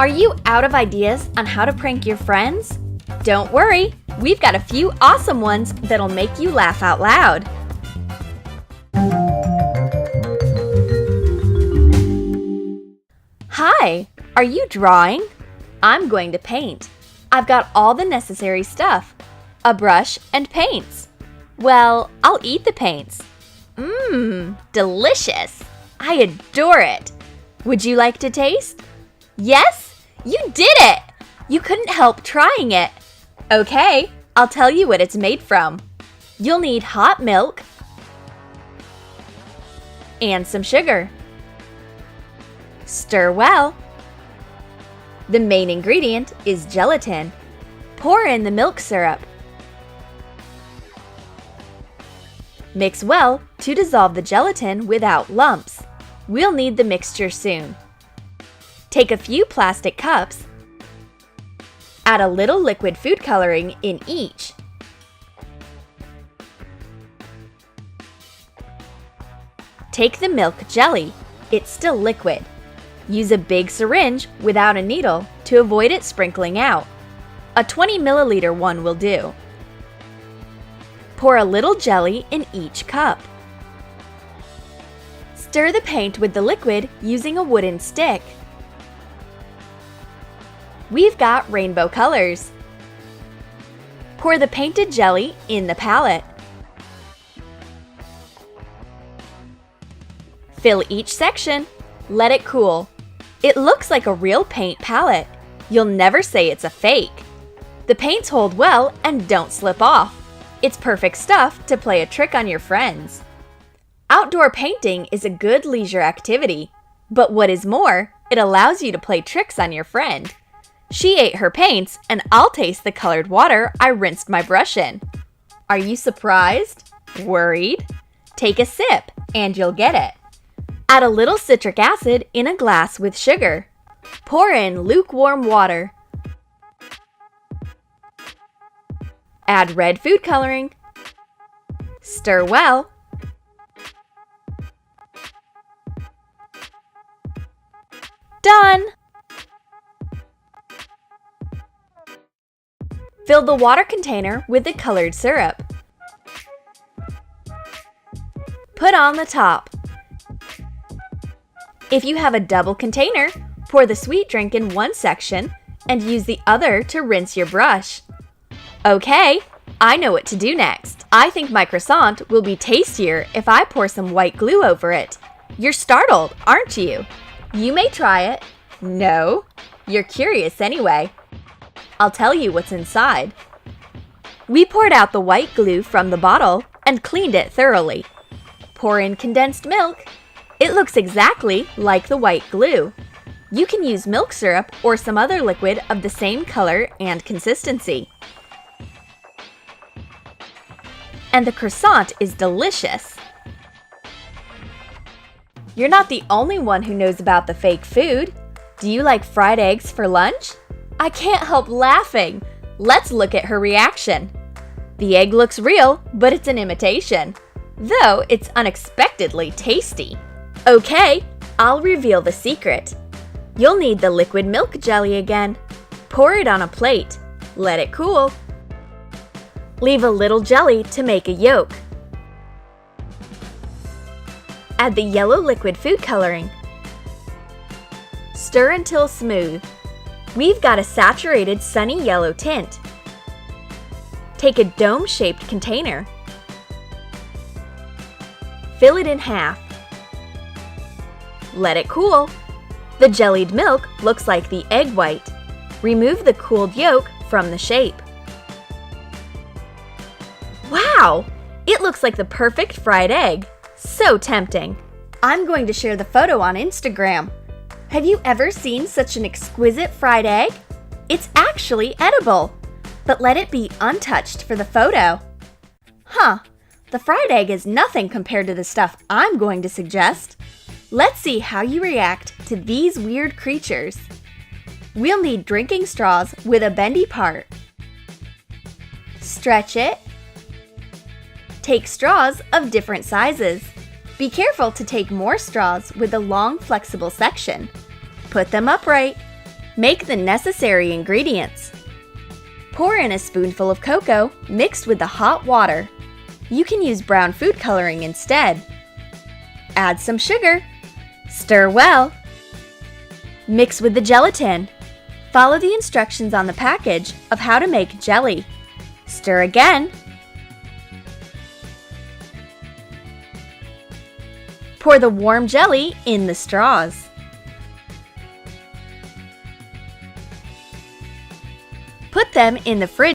Are you out of ideas on how to prank your friends? Don't worry, we've got a few awesome ones that'll make you laugh out loud. Hi, are you drawing? I'm going to paint. I've got all the necessary stuff, a brush and paints. Well, I'll eat the paints. Delicious! I adore it. Would you like to taste? Yes, you did it! You couldn't help trying it. Okay, I'll tell you what it's made from. You'll need hot milk and some sugar. Stir well. The main ingredient is gelatin. Pour in the milk syrup. Mix well to dissolve the gelatin without lumps. We'll need the mixture soon. Take a few plastic cups. Add a little liquid food coloring in each. Take the milk jelly. It's still liquid. Use a big syringe without a needle to avoid it sprinkling out. A 20 milliliter one will do. Pour a little jelly in each cup. Stir the paint with the liquid using a wooden stick. We've got rainbow colors. Pour the painted jelly in the palette. Fill each section. Let it cool. It looks like a real paint palette. You'll never say it's a fake. The paints hold well and don't slip off. It's perfect stuff to play a trick on your friends. Outdoor painting is a good leisure activity, but what is more, it allows you to play tricks on your friend. She ate her paints, and I'll taste the colored water I rinsed my brush in. Are you surprised? Worried? Take a sip, and you'll get it. Add a little citric acid in a glass with sugar. Pour in lukewarm water. Add red food coloring. Stir well. Done! Fill the water container with the colored syrup. Put on the top. If you have a double container, pour the sweet drink in one section and use the other to rinse your brush. Okay, I know what to do next. I think my croissant will be tastier if I pour some white glue over it. You're startled, aren't you? You may try it. No? You're curious anyway. I'll tell you what's inside. We poured out the white glue from the bottle and cleaned it thoroughly. Pour in condensed milk. It looks exactly like the white glue. You can use milk syrup or some other liquid of the same color and consistency. And the croissant is delicious. You're not the only one who knows about the fake food. Do you like fried eggs for lunch? I can't help laughing. Let's look at her reaction. The egg looks real, but it's an imitation. Though it's unexpectedly tasty. Okay, I'll reveal the secret. You'll need the liquid milk jelly again. Pour it on a plate. Let it cool. Leave a little jelly to make a yolk. Add the yellow liquid food coloring. Stir until smooth. We've got a saturated sunny yellow tint. Take a dome-shaped container. Fill it in half. Let it cool. The jellied milk looks like the egg white. Remove the cooled yolk from the shape. Wow! It looks like the perfect fried egg. So tempting. I'm going to share the photo on Instagram. Have you ever seen such an exquisite fried egg? It's actually edible, but let it be untouched for the photo. Huh, the fried egg is nothing compared to the stuff I'm going to suggest. Let's see how you react to these weird creatures. We'll need drinking straws with a bendy part. Stretch it. Take straws of different sizes. Be careful to take more straws with a long, flexible section. Put them upright. Make the necessary ingredients. Pour in a spoonful of cocoa mixed with the hot water. You can use brown food coloring instead. Add some sugar. Stir well. Mix with the gelatin. Follow the instructions on the package of how to make jelly. Stir again. Pour the warm jelly in the straws. Put them in the fridge